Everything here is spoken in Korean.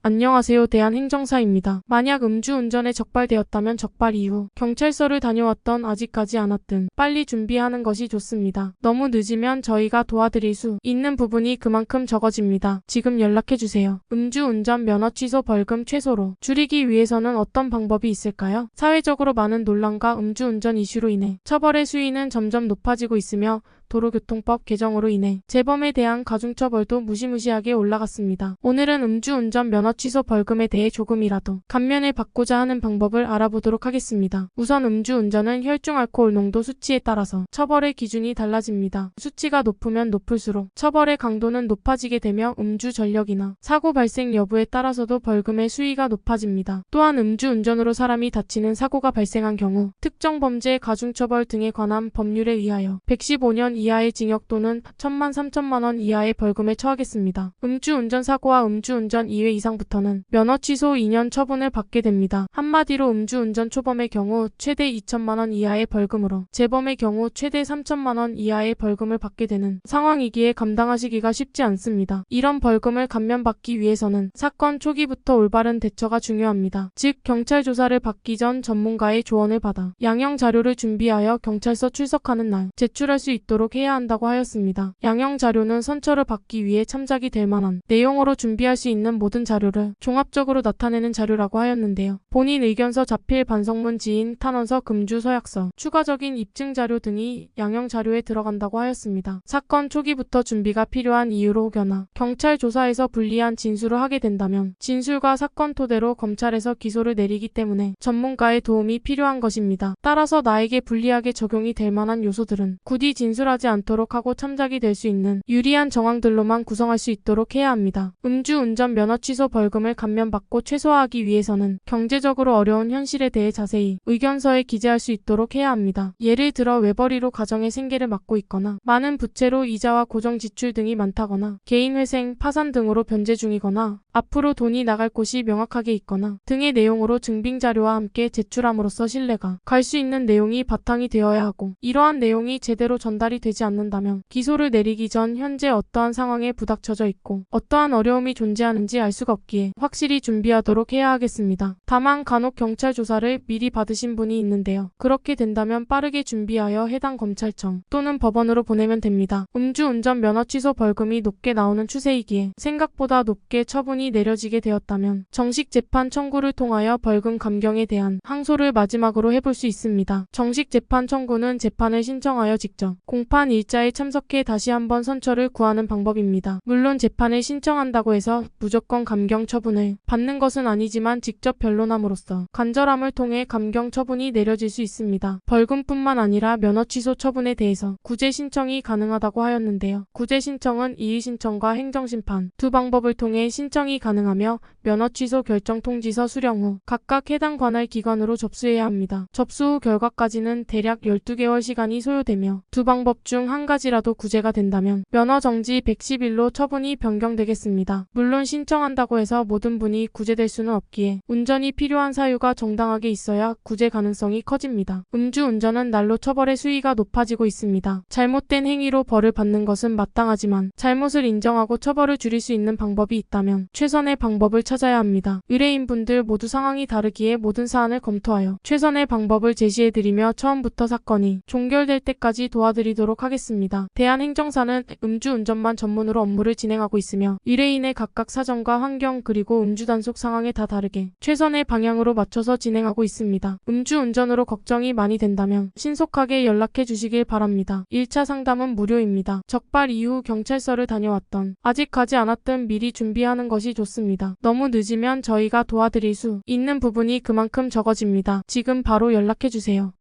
안녕하세요. 대한행정사입니다. 만약 음주운전에 적발되었다면 적발 이후 경찰서를 다녀왔던 아직까지 않았든 빨리 준비하는 것이 좋습니다. 너무 늦으면 저희가 도와드릴 수 있는 부분이 그만큼 적어집니다. 지금 연락해주세요. 음주운전 면허 취소 벌금 최소로 줄이기 위해서는 어떤 방법이 있을까요? 사회적으로 많은 논란과 음주운전 이슈로 인해 처벌의 수위는 점점 높아지고 있으며 도로교통법 개정으로 인해 재범에 대한 가중처벌도 무시무시하게 올라갔습니다. 오늘은 음주운전 면허 취소 벌금에 대해 조금이라도 감면을 받고자 하는 방법을 알아보도록 하겠습니다. 우선 음주운전은 혈중 알코올 농도 수치에 따라서 처벌의 기준이 달라집니다. 수치가 높으면 높을수록 처벌의 강도는 높아지게 되며 음주 전력이나 사고 발생 여부에 따라서도 벌금의 수위가 높아집니다. 또한 음주운전으로 사람이 다치는 사고가 발생한 경우 특정 범죄 가중처벌 등에 관한 법률에 의하여 115년 이하의 징역 또는 1,000만 3천만 원 이하의 벌금에 처하겠습니다. 음주운전 사고와 음주운전 2회 이상부터는 면허 취소 2년 처분을 받게 됩니다. 한마디로 음주운전 초범의 경우 최대 2천만 원 이하의 벌금으로 재범의 경우 최대 3천만 원 이하의 벌금을 받게 되는 상황이기에 감당하시기가 쉽지 않습니다. 이런 벌금을 감면받기 위해서는 사건 초기부터 올바른 대처가 중요합니다. 즉 경찰 조사를 받기 전 전문가의 조언을 받아 양형 자료를 준비하여 경찰서 출석하는 날 제출할 수 있도록 해야 한다고 하였습니다. 양형 자료는 선처를 받기 위해 참작이 될 만한 내용으로 준비할 수 있는 모든 자료를 종합적으로 나타내는 자료라고 하였는데요. 본인 의견서, 자필, 반성문, 지인, 탄원서, 금주, 서약서, 추가적인 입증 자료 등이 양형 자료에 들어간다고 하였습니다. 사건 초기부터 준비가 필요한 이유로 혹여나 경찰 조사에서 불리한 진술을 하게 된다면 진술과 사건 토대로 검찰에서 기소를 내리기 때문에 전문가의 도움이 필요한 것입니다. 따라서 나에게 불리하게 적용이 될 만한 요소들은 굳이 진술하지 않도록 하고 참작이 될 수 있는 유리한 정황들로만 구성할 수 있도록 해야 합니다. 음주운전 면허 취소 벌금을 감면받고 최소화하기 위해서는 경제적으로 어려운 현실에 대해 자세히 의견서에 기재할 수 있도록 해야 합니다. 예를 들어 외벌이로 가정의 생계를 맡고 있거나 많은 부채로 이자와 고정 지출 등이 많다거나 개인회생, 파산 등으로 변제 중이거나 앞으로 돈이 나갈 곳이 명확하게 있거나 등의 내용으로 증빙자료와 함께 제출함으로써 신뢰가 갈 수 있는 내용이 바탕이 되어야 하고 이러한 내용이 제대로 전달이 되지 않는다면 기소를 내리기 전 현재 어떠한 상황에 부닥쳐져 있고 어떠한 어려움이 존재하는지 알 수가 없기에 확실히 준비하도록 해야 하겠습니다. 다만 간혹 경찰 조사를 미리 받으신 분이 있는데요. 그렇게 된다면 빠르게 준비하여 해당 검찰청 또는 법원으로 보내면 됩니다. 음주운전 면허 취소 벌금이 높게 나오는 추세이기에 생각보다 높게 처분이 내려지게 되었다면 정식 재판 청구를 통하여 벌금 감경에 대한 항소를 마지막으로 해볼 수 있습니다. 정식 재판 청구는 재판을 신청하여 직접 공판 일자에 참석해 다시 한번 선처를 구하는 방법입니다. 물론 재판을 신청한다고 해서 무조건 감경 처분을 받는 것은 아니지만 직접 변론함으로써 간절함을 통해 감경 처분이 내려질 수 있습니다. 벌금뿐만 아니라 면허 취소 처분에 대해서 구제 신청이 가능하다고 하였는데요. 구제 신청은 이의 신청과 행정심판 두 방법을 통해 신청이 가능하며 면허 취소 결정 통지서 수령 후 각각 해당 관할 기관으로 접수해야 합니다. 접수 후 결과까지는 대략 12개월 시간이 소요되며 두 방법 중 한 가지라도 구제가 된다면 면허 정지 110일로 처분이 변경되겠습니다. 물론 신청한다고 해서 모든 분이 구제될 수는 없기에 운전이 필요한 사유가 정당하게 있어야 구제 가능성이 커집니다. 음주운전은 날로 처벌의 수위가 높아지고 있습니다. 잘못된 행위로 벌을 받는 것은 마땅하지만 잘못을 인정하고 처벌을 줄일 수 있는 방법이 있다면 최선의 방법을 찾아야 합니다. 의뢰인분들 모두 상황이 다르기에 모든 사안을 검토하여 최선의 방법을 제시해드리며 처음부터 사건이 종결될 때까지 도와드리도록 하겠습니다. 대한행정사는 음주운전만 전문으로 업무를 진행하고 있으며 의뢰인의 각각 사정과 환경 그리고 음주단속 상황에 다 다르게 최선의 방향으로 맞춰서 진행하고 있습니다. 음주운전으로 걱정이 많이 된다면 신속하게 연락해 주시길 바랍니다. 1차 상담은 무료입니다. 적발 이후 경찰서를 다녀왔던 아직 가지 않았던 미리 준비하는 것이 좋습니다. 너무 늦으면 저희가 도와드릴 수 있는 부분이 그만큼 적어집니다. 지금 바로 연락해 주세요.